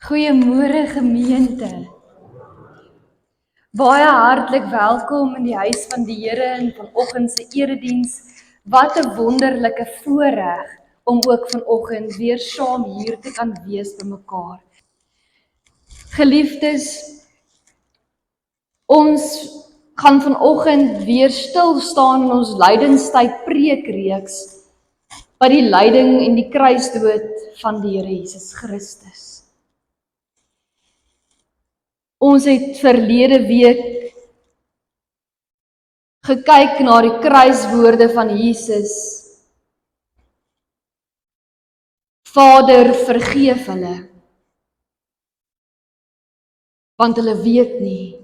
Goeiemôre gemeente. Baie hartlik welkom in die huis van die Here en vanoggend se erediens. Wat 'n wonderlike voorreg om ook vanoggend weer saam hier te kan wees by mekaar. Geliefdes, ons gaan vanoggend weer stil staan in ons lydenstyd preekreeks by die lyding en die kruisdood van die Here Jesus Christus. Ons het verlede week gekyk na die kruiswoorde van Jesus. Vader, vergeef hulle, want hulle weet nie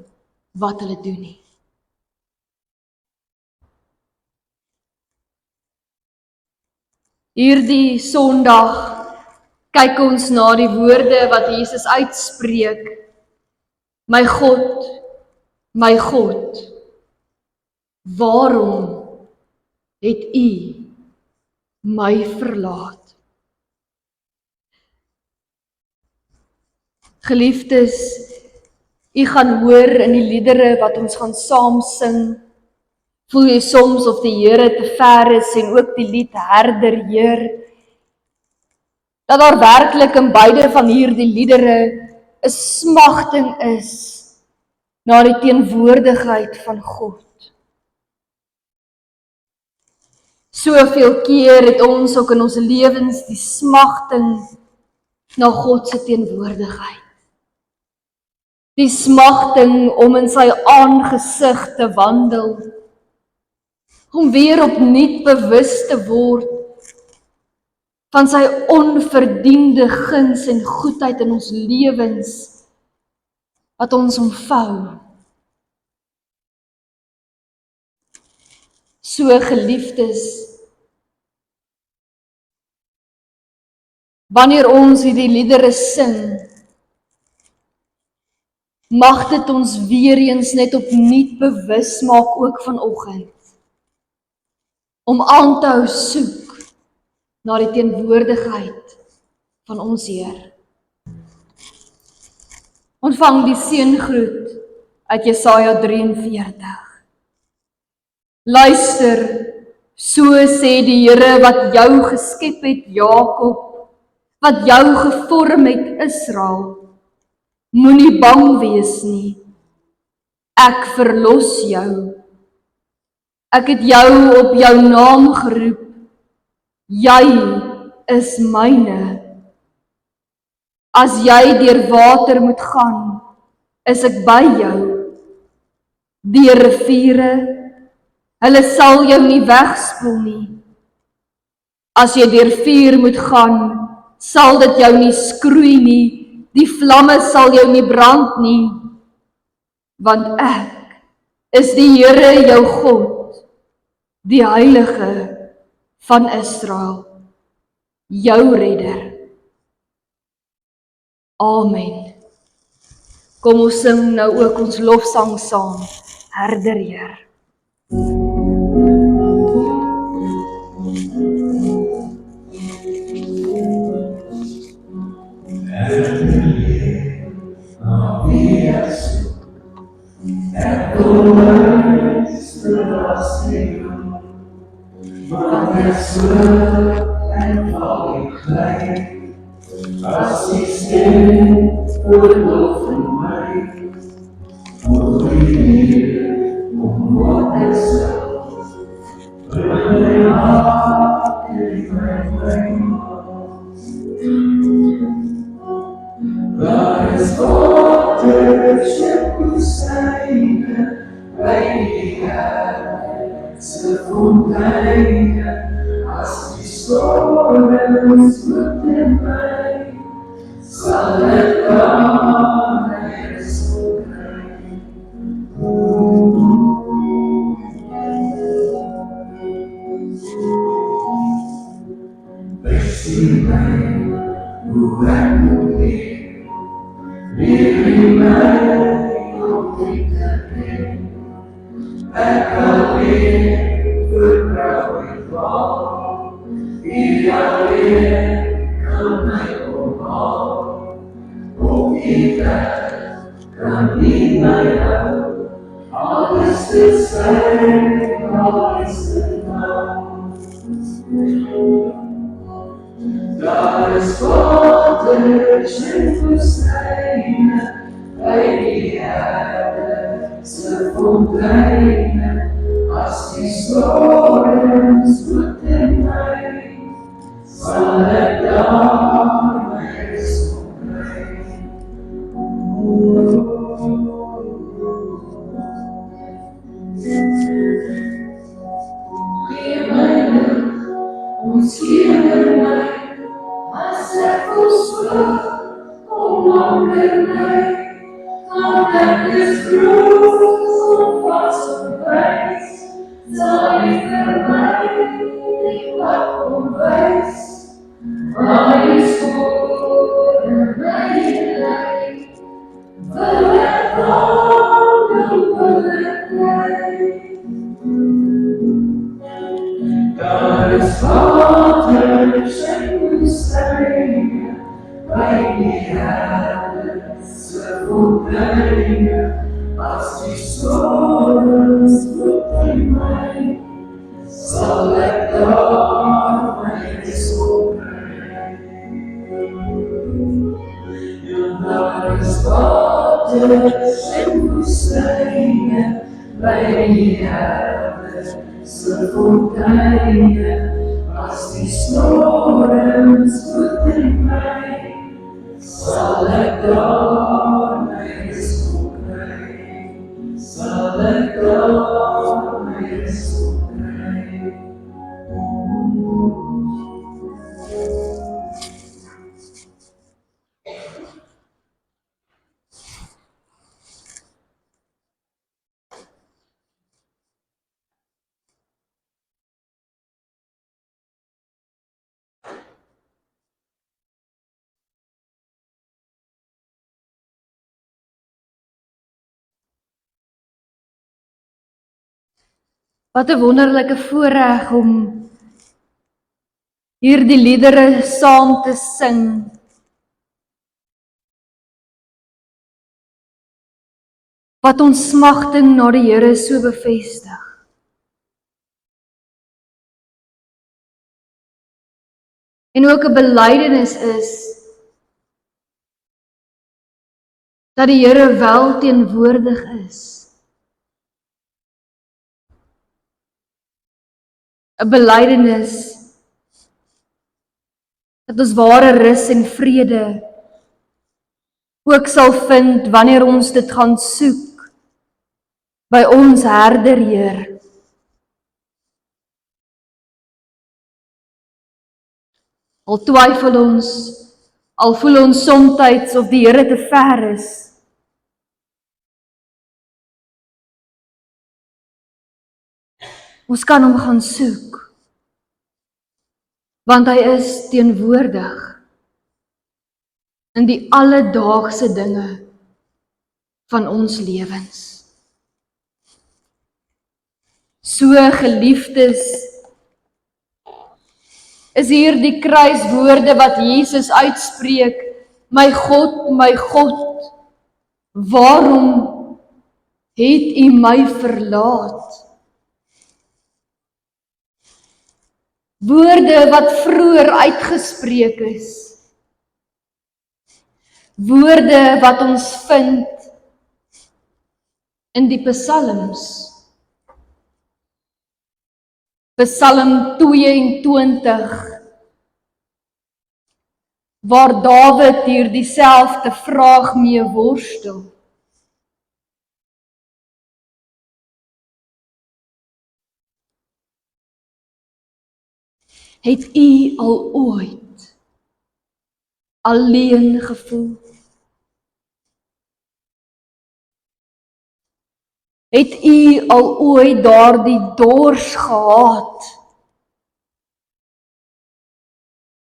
wat hulle doen nie. Hierdie Sondag kyk ons na die woorde wat Jesus uitspreek. My God, waarom het U my verlaat? Geliefdes, U gaan hoor in die liedere wat ons gaan saam sing, voel jy soms of die Here te ver is en ook die lied Herder Heer, dat daar werklik in beide van hierdie liedere 'n smagting is na die teenwoordigheid van God. Soveel keer het ons ook in ons lewens die smagting na God se teenwoordigheid. Die smagting om in sy aangesig te wandel, om weer opnuut bewus te word van sy onverdiende guns en goedheid in ons lewens, wat ons omvou. So geliefdes, wanneer ons hierdie liedere sing, mag dit ons weer eens net opnuut bewus maak ook vanoggend, om aan te hou soek na die teenwoordigheid van ons Heer. Ontvang die seëngroet uit Jesaja 43. Luister, so sê die Here wat jou geskep het, Jakob, wat jou gevorm het, Israel. Moenie bang wees nie. Ek verlos jou. Ek het jou op jou naam geroep. Jy is myne. As jy deur water moet gaan, is ek by jou. Deur riviere, hulle sal jou nie wegspoel nie. As jy deur vuur moet gaan, sal dit jou nie skroei nie. Die vlamme sal jou nie brand nie. Want ek is die Here jou God, die Heilige van Israel, jou redder. Amen. Kom ons sing nou ook ons lofsang saam, Herder Heer. En val ik klein, als die stem verloopt in mij, voor hier om wat ik zelf, voor mijn hart in mijn daar is God het schip zijn, wij ze fonteinen. Als die stormen vloed in mij, zal het dan er zo zijn. Wees in mij, hoe ik moet leer in mij op ik te ben. Ik alleen vertrouw ik wel. Die alleen kan mij omhouden, Kan nie my hou, al is dit sleg, al is dit nou. Daar is waters en woestyne, by die Here se fonteine, as die storms woed in my, sal ek daar my rus kry. Gee my lig, omskeer my, as ek verskoot, kom anker my, want ek is groot, so vas op wys, sal jy vir my die pad kom wys, waar jy spoor en my lei, wil ek wandel, wil ek lei. Daar is waters en woestyne, by die Here se fonteine, as die storms woed in my, sal ek daar my rus kry. Ja, daar is waters en woestyne, by die Here se fonteine, as die storms woed in my, sal ek daar my rus kry. Sal ek daar my rus kry. Wat 'n wonderlike voorreg om hierdie liedere saam te sing. Wat ons smagting na die Here so bevestig. En ook 'n belydenis is dat die Here wel teenwoordig is. 'n Belydenis dat ons ware rus en vrede ook sal vind wanneer ons dit gaan soek by ons Herder Heer. Al twyfel ons, al voel ons somtyds of die Here te ver is. Ons kan hom gaan soek, want hy is teenwoordig in die alledaagse dinge van ons lewens. So geliefdes, is hier die kruiswoorde wat Jesus uitspreek, my God, waarom het U my verlaat? Woorde wat vroeër uitgespreek is. Woorde wat ons vind in die psalms. Psalm 22, waar Dawid hier dieselfde vraag mee worstel. Het U al ooit alleen gevoel? Het U al ooit daardie dors gehad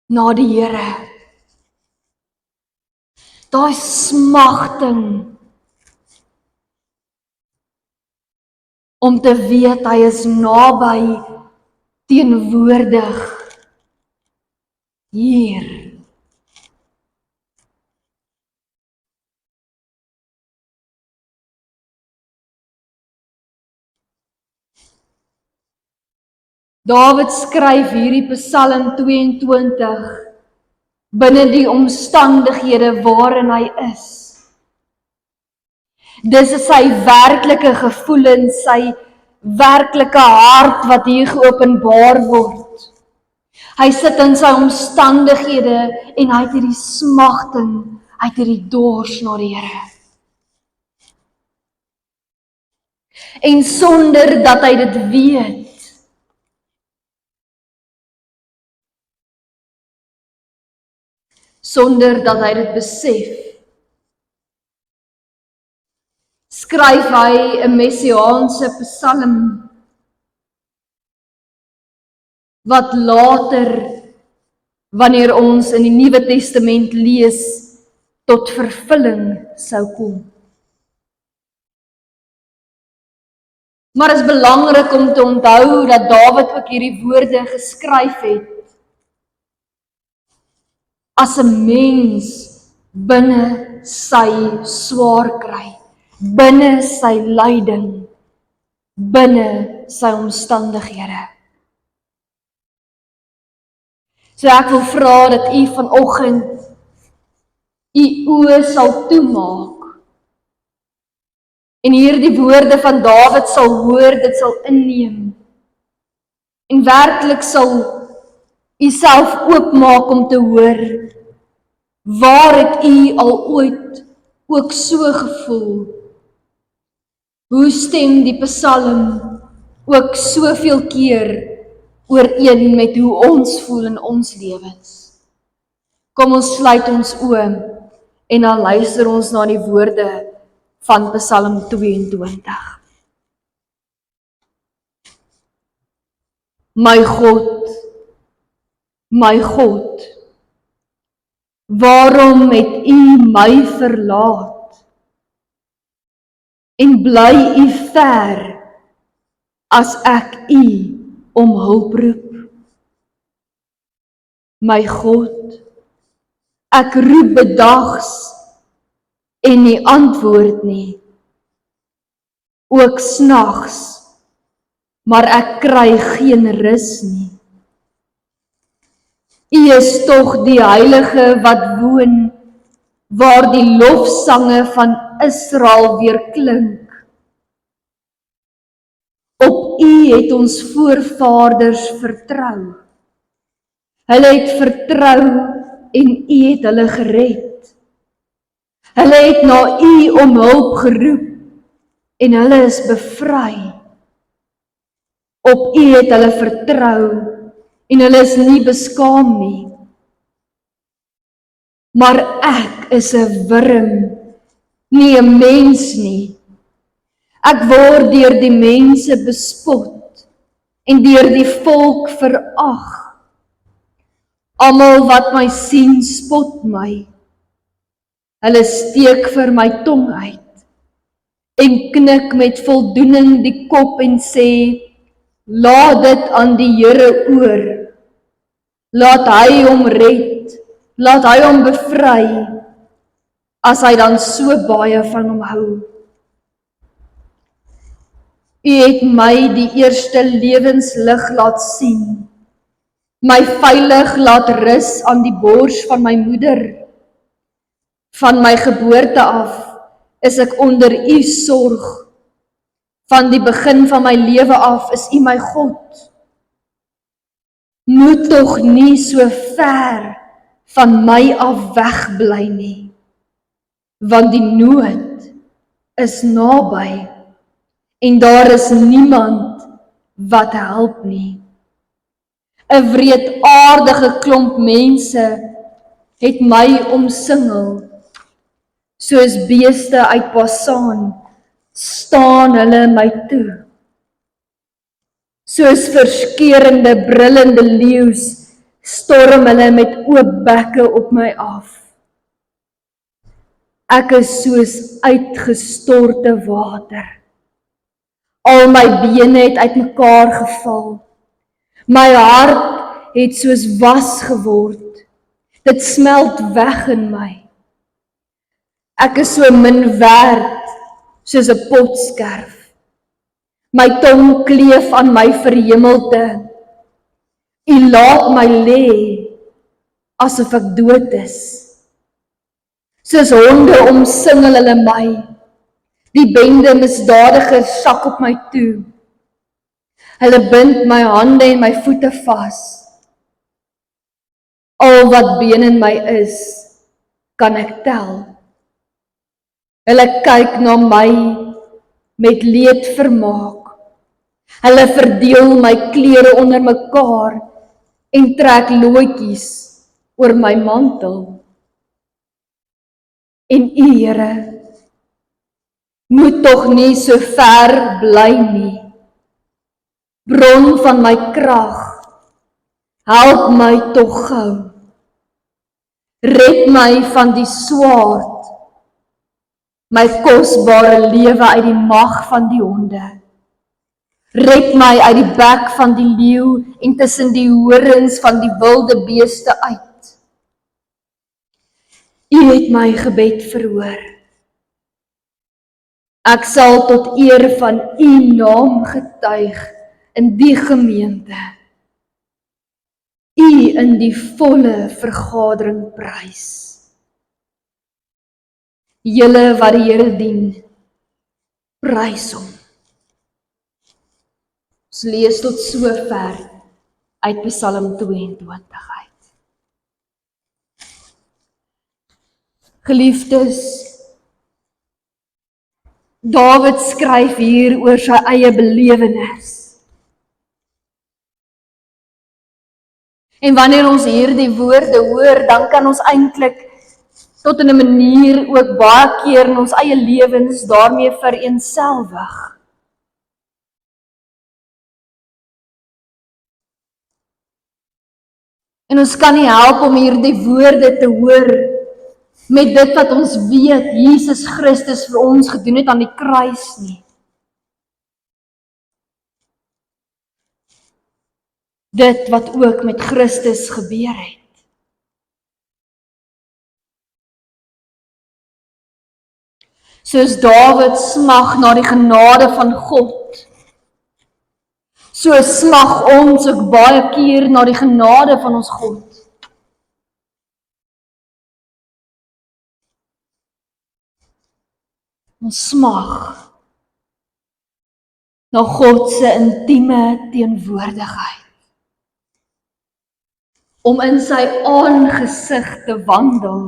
na die Here? Daai smagting om te weet hy is naby, teenwoordig hier. Dawid skryf hierdie Psalm 22 binne die omstandighede waarin hy is. Dis sy werklike gevoelens, sy werklike hart wat hier geopenbaar word. Hy sit in sy omstandighede en hy het hierdie smagting, hy het hierdie dors na die Here. En sonder dat hy dit weet, sonder dat hy dit besef, skryf hy 'n messiaanse psalm wat later, wanneer ons in die Nuwe Testament lees, tot vervulling sou kom. Maar is belangrik om te onthou dat Dawid ook hierdie woorde geskryf het as 'n mens binne sy swaar kry, binne sy lyding, binne sy omstandighede. So ek wil vra dat u vanoggend u oë sal toemaak en hierdie woorde van Dawid sal hoor, dit sal inneem en werklik sal u self oopmaak om te hoor, waar het u al ooit ook so gevoel? Hoe stem die Psalm ook soveel keer ooreen met hoe ons voel in ons lewens? Kom ons sluit ons oë en dan luister ons na die woorde van Psalm 22. My God, waarom het u my verlaat en bly u ver as ek u om hulp roep? My God, ek roep bedags en nie antwoord nie, ook snags, maar ek kry geen rus nie. U is tog die Heilige wat woon, waar die lofsange van Israel weer klink. Op u het ons voorvaders vertrou. Hulle het vertrou en u het hulle gered. Hulle het na u om hulp geroep en hulle is bevry. Op u het hulle vertrou en hulle is nie beskaam nie. Maar ek is 'n wurm, nie 'n mens nie. Ek word deur die mense bespot en deur die volk verag. Almal wat my sien, spot my. Hulle steek vir my tong uit en knik met voldoening die kop en sê, laat dit aan die Here oor. Laat hy hom red, laat hy hom bevry, as hy dan so baie van hom hou. U het my die eerste lewenslig laat sien, my veilig laat rus aan die bors van my moeder. Van my geboorte af is ek onder u sorg. Van die begin van my lewe af is u my God. Moet tog nie so ver van my af wegbly nie, want die nood is naby en daar is niemand wat help nie. 'n wreedaardige klomp mense het my omsingel, soos beeste uit Basaan staan hulle my toe. Soos verskeurende, brullende leeu's storm hulle met oop bekke op my af. Ek is soos uitgestorte water. Al my bene het uitmekaar geval. My hart het soos was geword. Dit smelt weg in my. Ek is so min werd soos 'n potskerf. My tong kleef aan my verhemelte U laat my lê asof ek dood is. Soos honde omsingel hulle my. Die bende misdadigers sak op my toe. Hulle bind my hande en my voete vas. Al wat been in my is, kan ek tel. Hulle kyk na my met leed vermaak. Hulle verdeel my klere onder mekaar en trek lootjies oor my mantel. En U, Here, moet tog nie so ver bly nie. Bron van my krag, help my tog gou. Red my van die swaard, my kosbare lewe uit die mag van die honde. Red my uit die bek van die leeu en tussen die horings van die wilde beeste uit. U het my gebed verhoor. Ek sal tot eer van U naam getuig in die gemeente. U in die volle vergadering prys. Julle wat die Here dien, prys hom. Ons lees tot sover uit Psalm 22 uit. Geliefdes, Dawid skryf hier oor sy eie belewenis. En wanneer ons hierdie woorde hoor, dan kan ons eintlik tot in 'n manier ook baie keer in ons eie lewens daarmee vereenselwig. En ons kan nie help om hierdie woorde te hoor met dit wat ons weet Jesus Christus vir ons gedoen het aan die kruis nie. Dit wat ook met Christus gebeur het. Soos Dawid smag na die genade van God, so smag ons ook baie keer na die genade van ons God. Ons smag na God se intieme teenwoordigheid. Om in sy aangesig te wandel.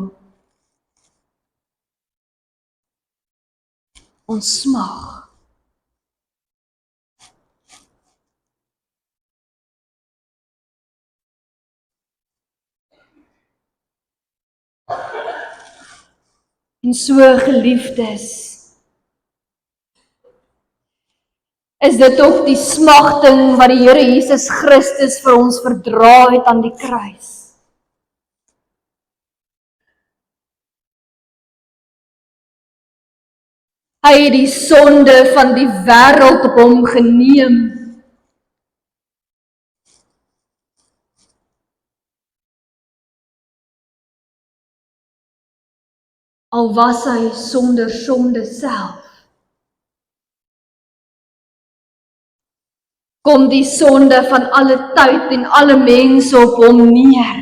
Ons smag. En so geliefdes, is dit ook die smagting wat die Here Jesus Christus vir ons verdra het aan die kruis. Hy het die sonde van die wêreld op hom geneem. Al was hy sonder sonde self. Kom die sonde van alle tyd en alle mense op hom neer.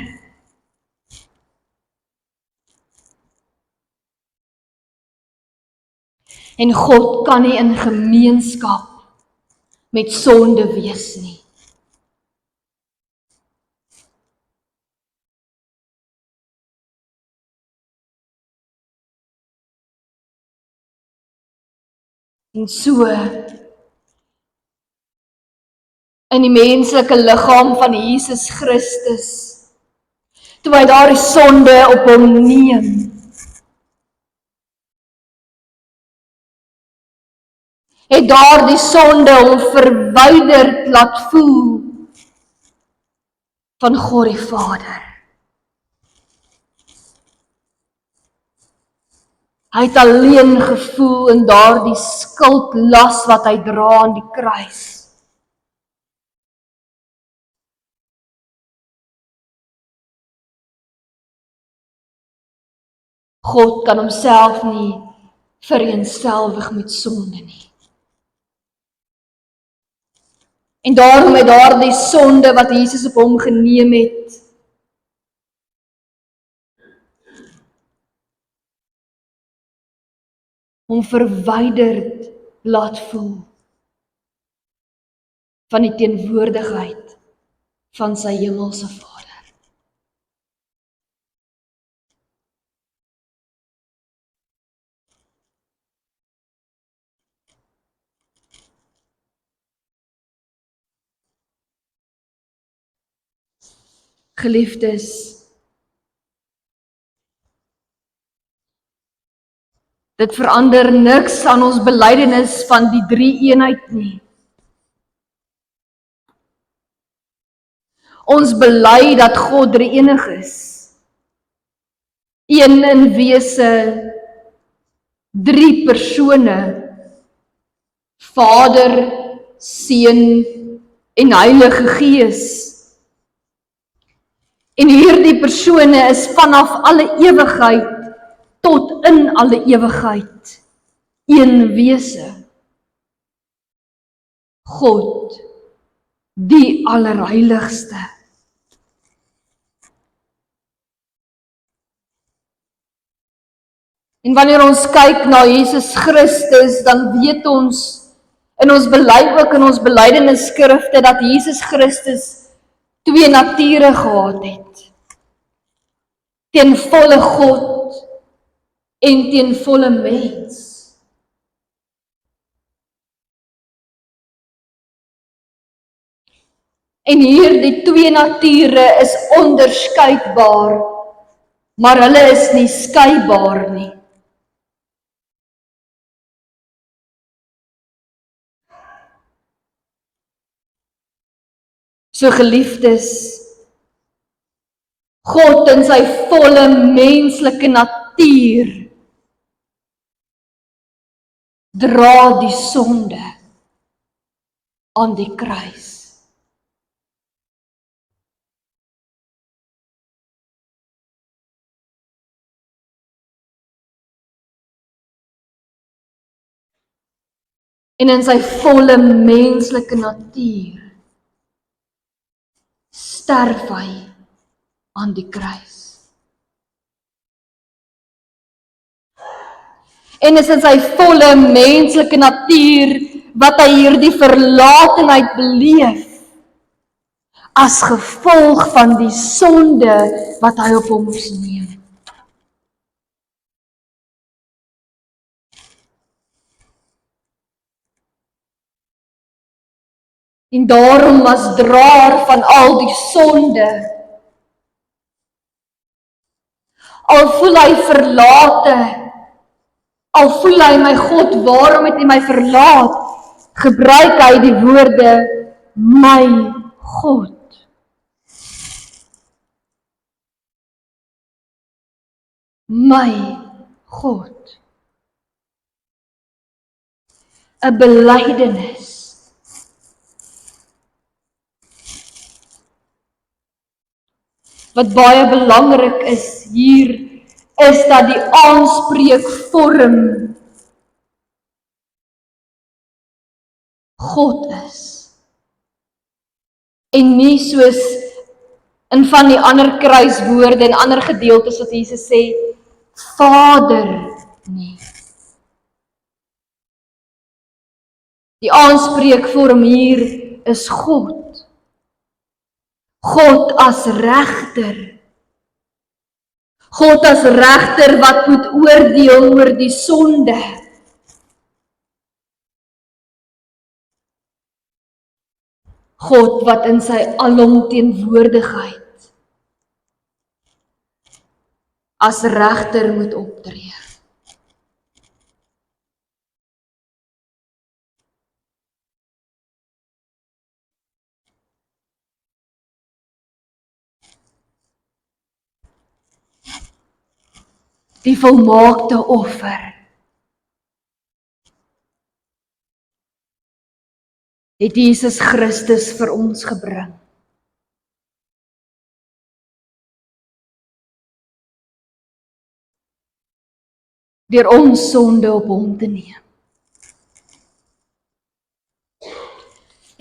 En God kan nie in gemeenskap met sonde wees nie. En so, in die menslike liggaam van Jesus Christus, toe hy daardie sonde op hom neem, het daardie sonde hom verwyderd laat voel van God die Vader. Hy het alleen gevoel in daardie skuldlas wat hy dra aan die kruis. God kan homself nie vereenselwig met sonde nie. En daarom het daardie sonde wat Jesus op hom geneem het, hom verwyderd laat voel van die teenwoordigheid van sy hemelse Vader. Geliefdes, dit verander niks aan ons belydenis van die drie-eenheid nie. Ons bely dat God drie-enig is. Een in wese, drie persone, Vader, Seun en Heilige Gees. En hierdie persone is vanaf alle ewigheid tot in alle ewigheid een wese. God, die Allerheiligste. En wanneer ons kyk na Jesus Christus, dan weet ons, en ons bely ook in ons belydenisskrifte, dat Jesus Christus twee nature gehad het. Ten volle God en ten volle mens. En hierdie twee nature is onderskeidbaar, maar hulle is nie skeibaar nie. So geliefdes, God in sy volle menslike natuur dra die sonde aan die kruis. En in sy volle menslike natuur sterf hy aan die kruis. En is in sy volle menslike natuur wat hy hierdie verlatenheid beleef as gevolg van die sonde wat hy op hom moes neem. En daarom as draer van al die sonde, al voel hy verlate, al voel hy, my God, waarom het hy my verlaat, gebruik hy die woorde, my God. My God. 'n belydenis. Wat baie belangrik is hier, is dat die aanspreekvorm God is. En nie soos in van die ander kruiswoorde en ander gedeeltes wat Jesus sê, Vader nie. Die aanspreekvorm hier is God. God as regter. God as regter wat moet oordeel oor die sonde. God wat in sy alomteenwoordigheid as regter moet optree. Die volmaakte offer het Jesus Christus vir ons gebring. Deur ons sonde op hom te neem.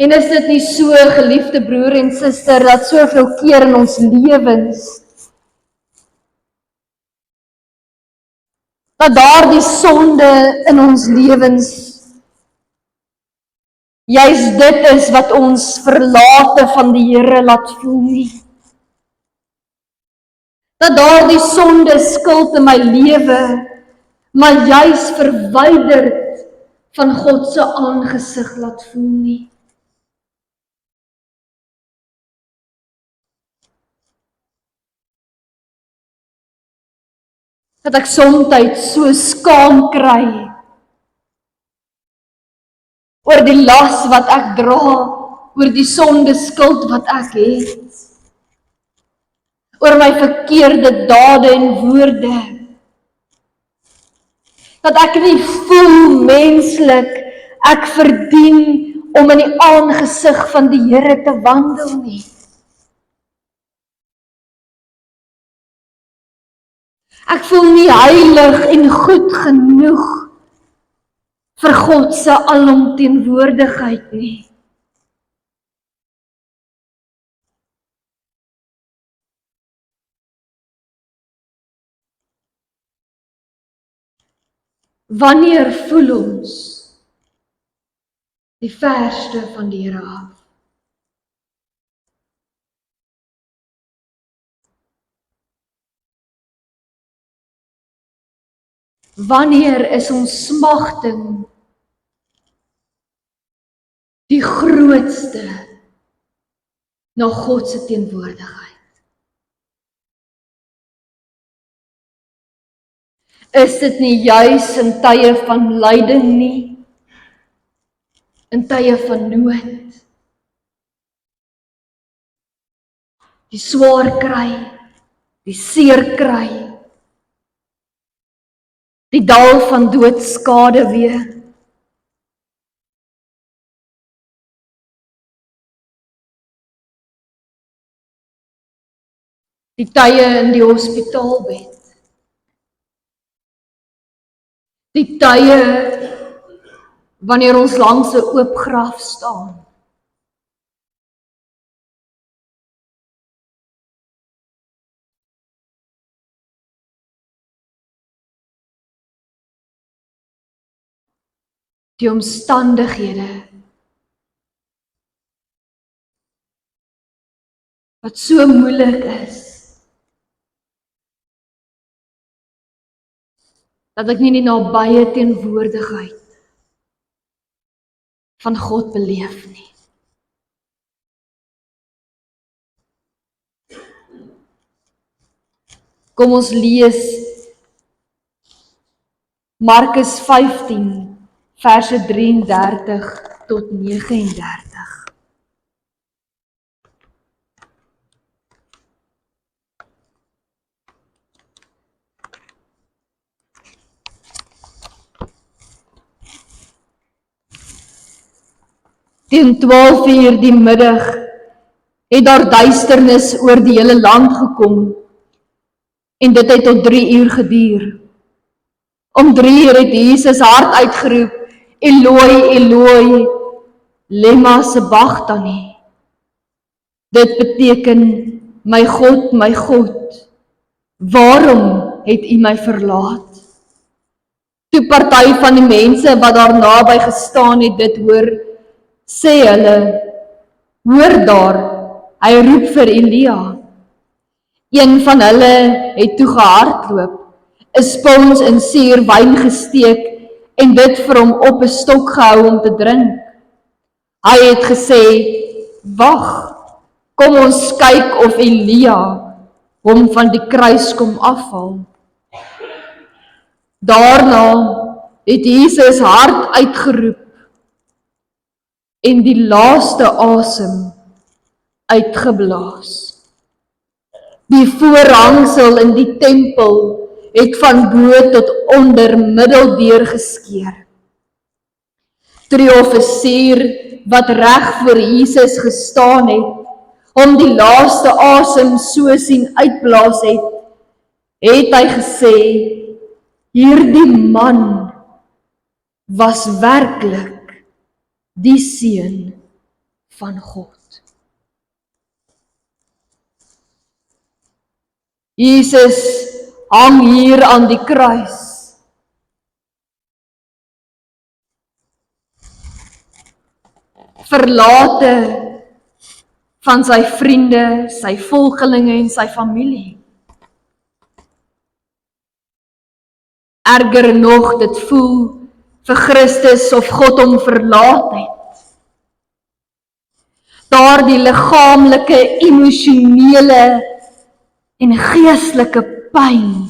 En is dit nie so, geliefde broer en suster, dat soveel keer in ons lewens, dat daardie sonde in ons lewens, juist dit is wat ons verlate van die Here laat voel nie. Dat daardie sonde skuld in my lewe, maar juist verwyderd van God se aangesig laat voel nie. Dat ek soms so skaam kry oor die las wat ek dra, oor die sonde skuld wat ek het, oor my verkeerde dade en woorde, dat ek nie voel menslik, ek verdien om in die aangesig van die Here te wandel nie. Ek voel nie heilig en goed genoeg vir God se alomteenwoordigheid nie. Wanneer voel ons die verste van die Here af? Wanneer is ons smagting die grootste na God se teenwoordigheid? Is dit nie juis in tye van lyding nie, in tye van nood, die swaar kry, die seer kry, die dal van doodskade weer, die tye in die hospitaalbed, die tye wanneer ons langs 'n oop graf staan, die omstandighede wat so moeilik is, dat ek nie die nabye teenwoordigheid van God beleef nie. Kom ons lees Markus 15, verse 33 tot 39. Teen 12:00 die middag het daar duisternis oor die hele land gekom en dit het tot 3:00 geduur. Om 3:00 het Jesus hard uitgeroep, Eloi, Eloi, lema sabachthani. Dit beteken, my God, waarom het U my verlaat? Toe party van die mense wat daar naby gestaan het dit hoor, sê hulle, hoor daar, hy roep vir Elia. Een van hulle het toe gehardloop, 'n spons in suur wyn gesteek en dit vir hom op 'n stok gehou om te drink. Hy het gesê, wag, kom ons kyk of Elia hom van die kruis kom afhaal. Daarna het Jesus hard uitgeroep en die laaste asem uitgeblaas. Die voorhangsel in die tempel het van bo tot onder middeldeur geskeur. Toe die offisier wat reg voor Jesus gestaan het, om die laaste asem so sien uitblaas het hy gesê, hierdie man was werklik die seun van God. Jesus hang hier aan die kruis. Verlate van sy vriende, sy volgelinge en sy familie. Erger nog, dit voel vir Christus of God hom verlaat het. Daardie liggaamlike, emosionele en geestelike pyn.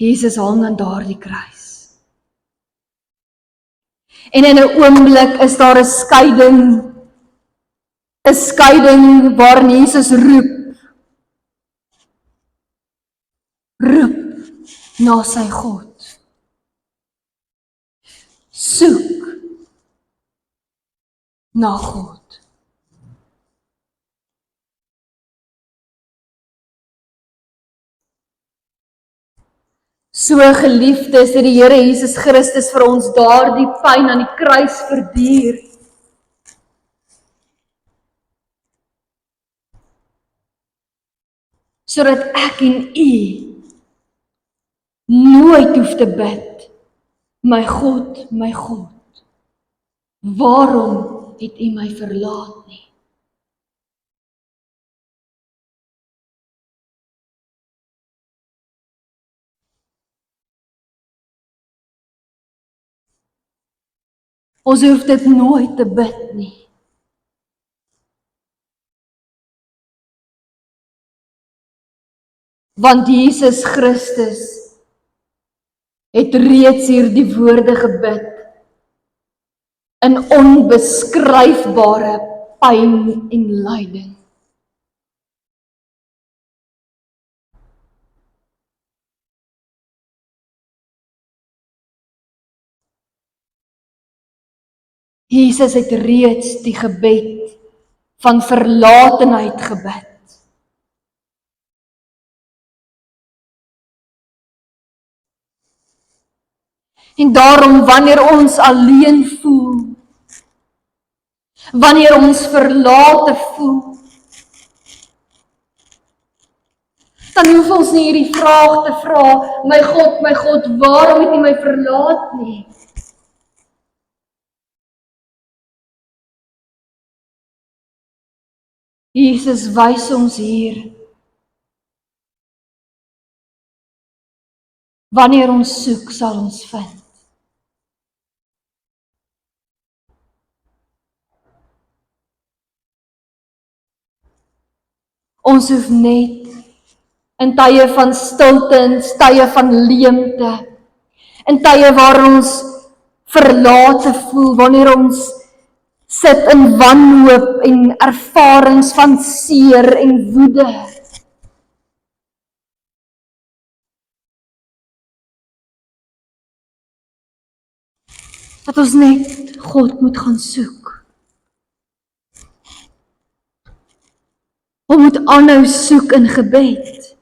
Jesus hang aan daardie kruis. En in 'n oomblik is daar 'n skeiding waarin Jesus roep na sy God. Soek na God. So geliefdes, het die Here Jesus Christus vir ons daardie pyn aan die kruis verduur. Sodat ek en u nooit hoef te bid, my God, waarom het u my verlaat nie? Ons hoef dit nooit te bid nie. Want Jesus Christus het reeds hierdie woorde gebid in onbeskryfbare pyn en lyding. Jesus het reeds die gebed van verlatenheid gebid. En daarom wanneer ons alleen voel, wanneer ons verlate voel, dan hoef ons nie hierdie vraag te vra, my God, waarom het U my verlaat nie? Jesus wys ons hier, wanneer ons soek, sal ons vind. Ons hoef net in tye van stilte, in tye van leemte, in tye waar ons verlate voel, wanneer ons sit in wanhoop en ervarings van seer en woede. Dat ons net God moet gaan soek. Ons moet aanhou soek in gebed.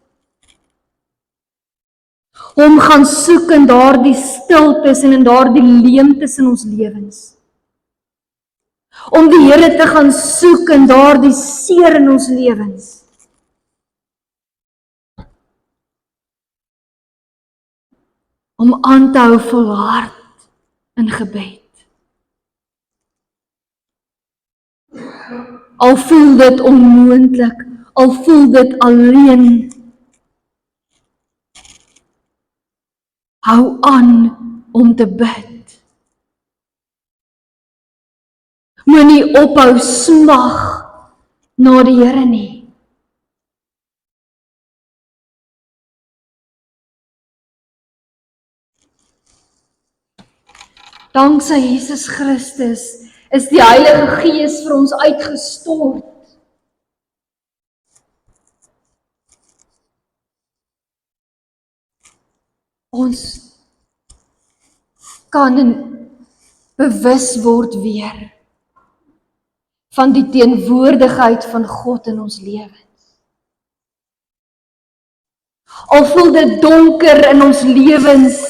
Om gaan soek in daardie stiltes en in daardie leemtes in ons lewens. Om die Here te gaan soek in daardie seer in ons lewens. Om aan te hou volhard in gebed. Al voel dit onmoontlik, al voel dit alleen. Hou aan om te bid. Moenie ophou smag na die Here nie. Danksy Jesus Christus is die Heilige Gees vir ons uitgestort. Ons kan bewus word weer van die teenwoordigheid van God in ons lewens. Al voel dit donker in ons lewens,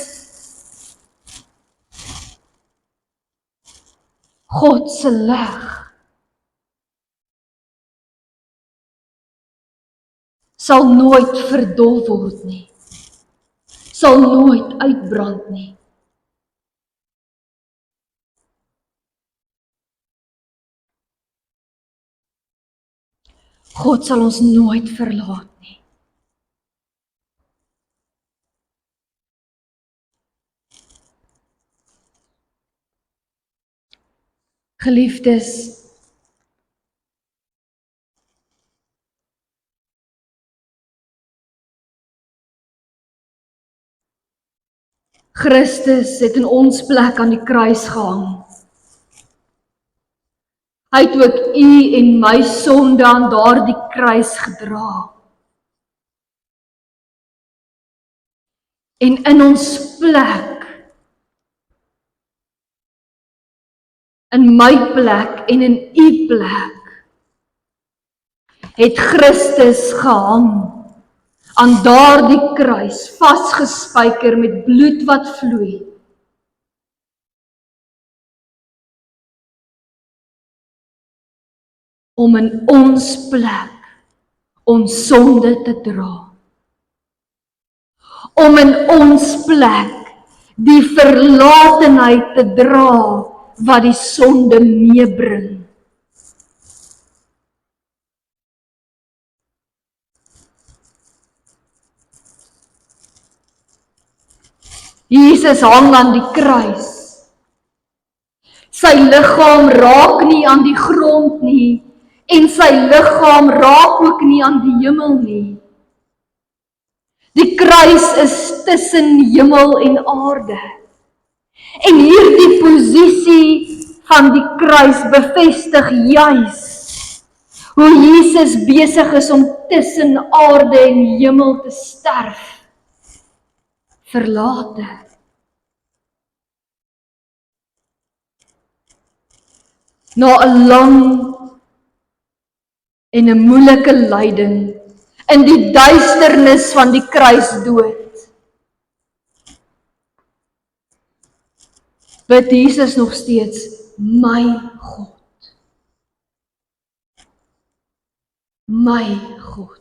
God se lig sal nooit verdol word nie, sal nooit uitbrand nie. God sal ons nooit verlaat nie. Geliefdes, Christus het in ons plek aan die kruis gehang. Hy het ook u en my sonde aan daardie kruis gedra. En in ons plek, in my plek en in u plek, het Christus gehang aan daardie kruis, vasgespijker met bloed wat vloei. Om in ons plek ons sonde te dra. Om in ons plek die verlatenheid te dra wat die sonde meebring. Jesus hang aan die kruis. Sy liggaam raak nie aan die grond nie, en sy liggaam raak ook nie aan die hemel nie. Die kruis is tussen hemel en aarde. En hierdie posisie van die kruis bevestig juis hoe Jesus besig is om tussen aarde en hemel te sterf. Verlate. Na 'n lang en 'n moeilike lyding in die duisternis van die kruisdood, bid Jesus nog steeds, my God, my God.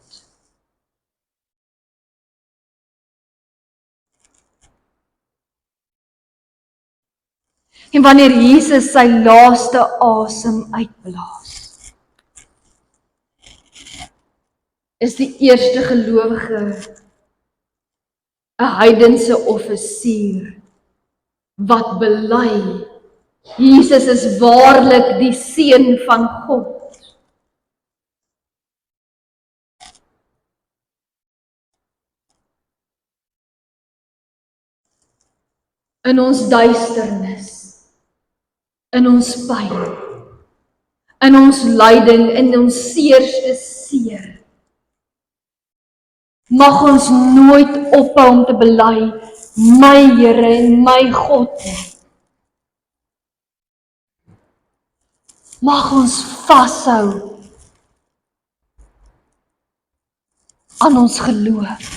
En wanneer Jesus sy laaste asem uitblaas, is die eerste gelowige 'n heidense offisier wat bely, Jesus is waarlik die Seun van God. In ons duisternis, in ons pyn, in ons lyding, in ons seerste seer, mag ons nooit ophou om te bely, my Here en my God nie. Mag ons vashou aan ons geloof.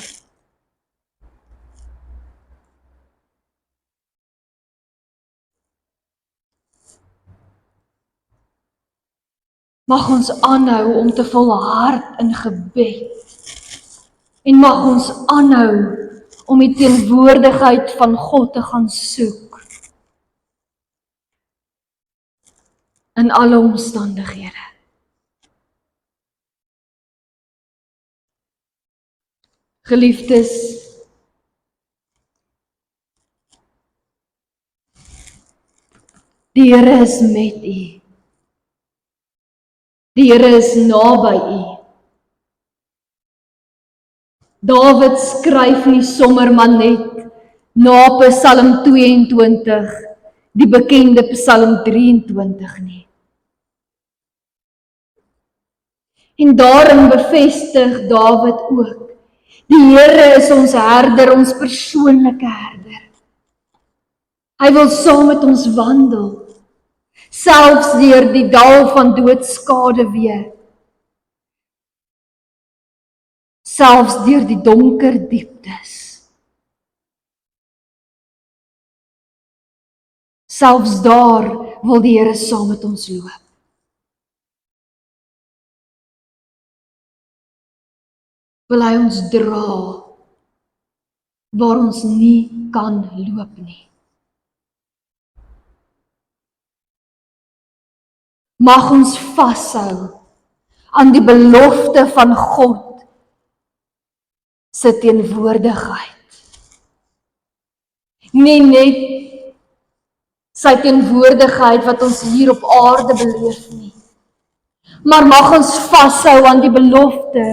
Mag ons aanhou om te volhard in gebed. En mag ons aanhou om die teenwoordigheid van God te gaan soek. In alle omstandighede. Geliefdes, die Here is met u. Die Here is naby u. Dawid skryf nie sommer maar net na Psalm 22, die bekende Psalm 23 nie. En daarin bevestig Dawid ook, die Here is ons herder, ons persoonlike herder. Hy wil saam met ons wandel. selfs deur die dal van doodskade weer, selfs deur die donker dieptes, selfs daar wil die Here saam met ons loop. Wil hy ons dra waar ons nie kan loop nie. Mag ons vashou aan die belofte van God se teenwoordigheid. Nie net sy teenwoordigheid wat ons hier op aarde beleef nie, maar mag ons vashou aan die belofte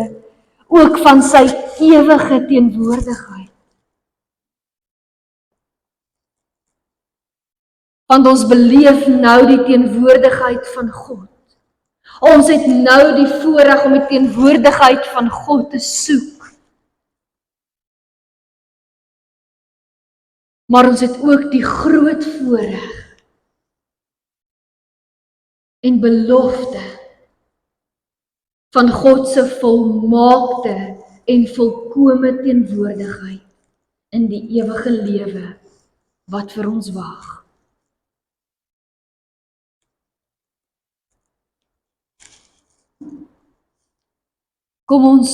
ook van sy ewige teenwoordigheid. Want ons beleef nou die teenwoordigheid van God. Ons het nou die voorreg om die teenwoordigheid van God te soek. Maar ons het ook die groot voorreg en belofte van God se volmaakte en volkome teenwoordigheid in die ewige lewe wat vir ons wag. Kom ons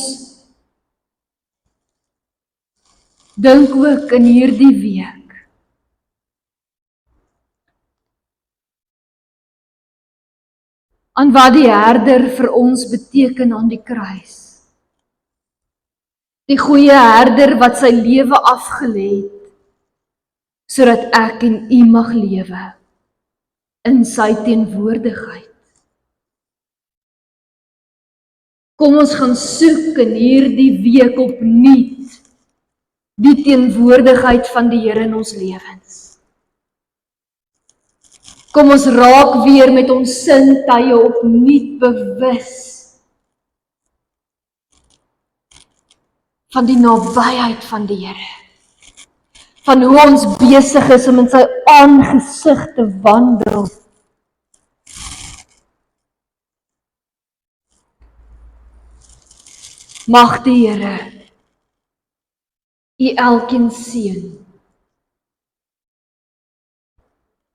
dink ook in hierdie week aan wat die herder vir ons beteken aan die kruis. Die goeie herder wat sy lewe afgelê het, sodat ek en u mag lewe in sy teenwoordigheid. Kom ons gaan soek in hierdie week opnuut die teenwoordigheid van die Here in ons lewens. Kom ons raak weer met ons sintuie opnuut bewus van die nabyheid van die Here. Van hoe ons besig is om in sy aangesig te wandel. Mag die Here u elkeen seën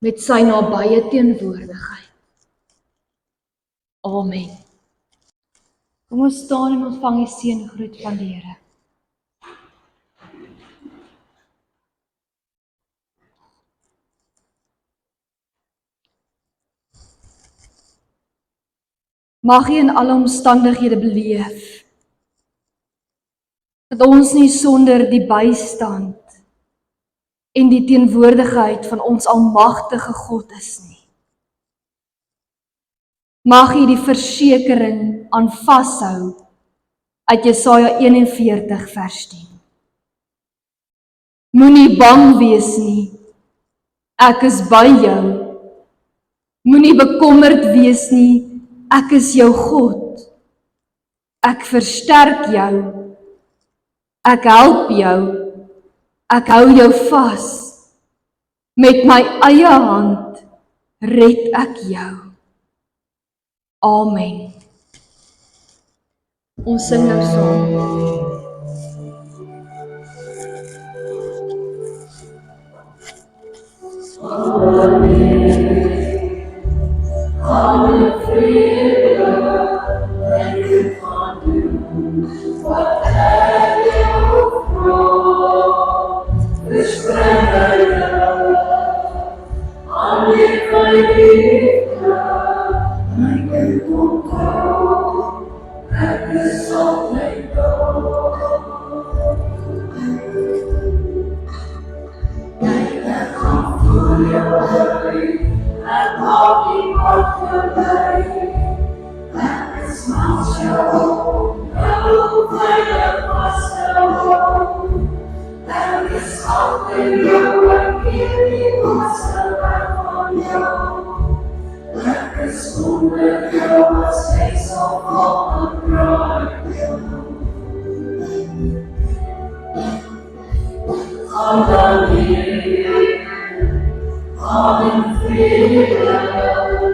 met sy nabye teenwoordigheid. Amen. Kom ons staan en ontvang die seëngroet van die Here. Mag u in alle omstandighede beleef dat ons nie sonder die bystand en die teenwoordigheid van ons almagtige God is nie. Mag u die versekering aan vashou uit Jesaja 41 vers 10. Moenie bang wees nie, ek is by jou. Moenie bekommerd wees nie, ek is jou God. Ek versterk jou. Ek help jou. Ek hou jou vas. Met my eie hand red ek jou. Amen. Ons sing nou saam. Come in freedom.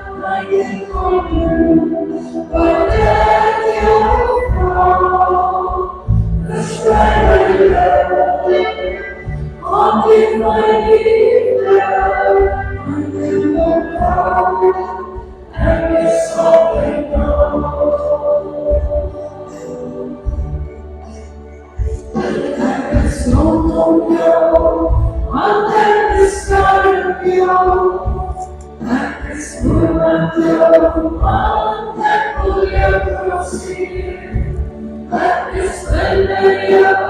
I can for you, but at your cross, the sky will love, haunted my Healer, and in the power and the sovereign there's no longer until this time beyond. That is who until one that will ever see. That is when they are